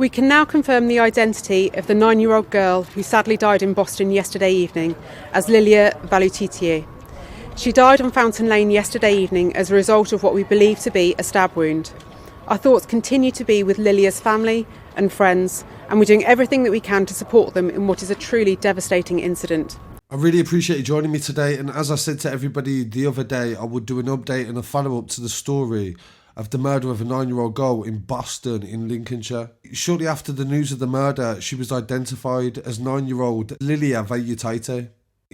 We can now confirm the identity of the 9-year-old girl who sadly died in Boston yesterday evening as Lillia Valutyte. She died on Fountain Lane yesterday evening as a result of what we believe to be a stab wound. Our thoughts continue to be with Lilia's family and friends, and we're doing everything that we can to support them in what is a truly devastating incident. I really appreciate you joining me today, and as I said to everybody the other day, I would do an update and a follow-up to the story of the murder of a 9-year-old girl in Boston in Lincolnshire. Shortly after the news of the murder, she was identified as 9-year-old Lilia Valutyte.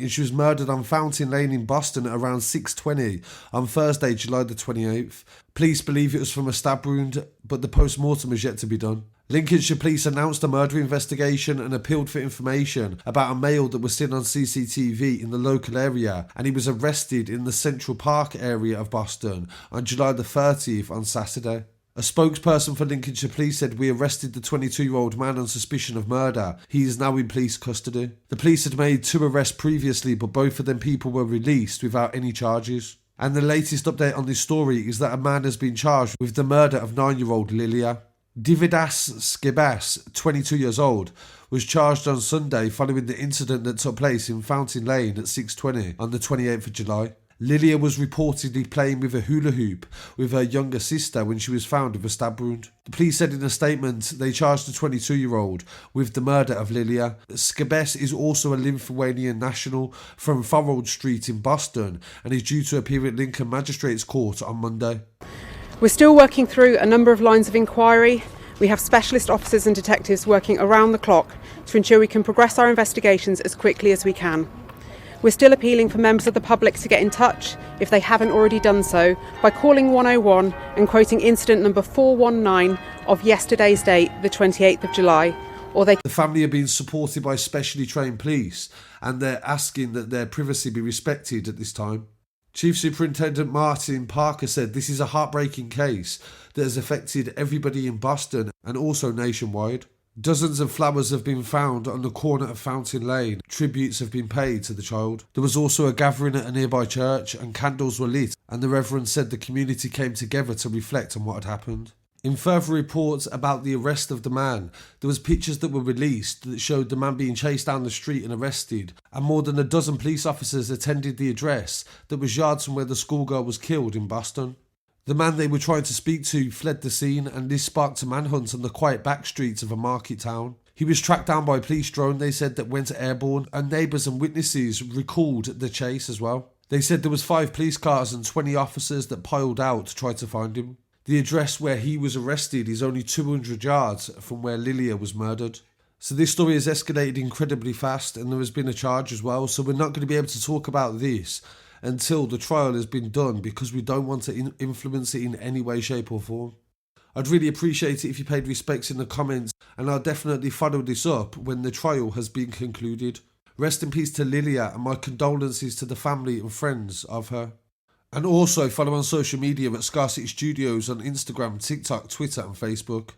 She was murdered on Fountain Lane in Boston at around 6:20 on Thursday, July the 28th. Police believe it was from a stab wound, but the post-mortem is yet to be done. Lincolnshire police announced a murder investigation and appealed for information about a male that was seen on CCTV in the local area, and he was arrested in the Central Park area of Boston on July the 30th on Saturday. A spokesperson for Lincolnshire Police said, "We arrested the 22-year-old man on suspicion of murder. He is now in police custody." The police had made 2 arrests previously, but both of them people were released without any charges. And the latest update on this story is that a man has been charged with the murder of 9-year-old Lilia. Deividas Skebas, 22 years old, was charged on Sunday following the incident that took place in Fountain Lane at 6:20 on the 28th of July. Lilia was reportedly playing with a hula hoop with her younger sister when she was found with a stab wound. The police said in a statement they charged the 22-year-old with the murder of Lilia. Skebas is also a Lithuanian national from Thorold Street in Boston and is due to appear at Lincoln Magistrates Court on Monday. We're still working through a number of lines of inquiry. We have specialist officers and detectives working around the clock to ensure we can progress our investigations as quickly as we can. We're still appealing for members of the public to get in touch, if they haven't already done so, by calling 101 and quoting incident number 419 of yesterday's date, the 28th of July, or they... The family are being supported by specially trained police, and they're asking that their privacy be respected at this time. Chief Superintendent Martin Parker said this is a heartbreaking case that has affected everybody in Boston and also nationwide. Dozens of flowers have been found on the corner of Fountain Lane. Tributes have been paid to the child. There was also a gathering at a nearby church and candles were lit, and the Reverend said the community came together to reflect on what had happened. In further reports about the arrest of the man, there was pictures that were released that showed the man being chased down the street and arrested, and more than a dozen police officers attended the address that was yards from where the schoolgirl was killed in Boston. The man they were trying to speak to fled the scene, and this sparked a manhunt on the quiet back streets of a market town. He was tracked down by a police drone, they said, that went airborne, and neighbours and witnesses recalled the chase as well. They said there was 5 police cars and 20 officers that piled out to try to find him. The address where he was arrested is only 200 yards from where Lilia was murdered. So this story has escalated incredibly fast, and there has been a charge as well, so we're not going to be able to talk about this until the trial has been done, because we don't want to influence it in any way, shape or form. I'd really appreciate it if you paid respects in the comments, and I'll definitely follow this up when the trial has been concluded. Rest in peace to Lilia, and my condolences to the family and friends of her. And also follow on social media at Scarcity Studios on Instagram, TikTok, Twitter and Facebook.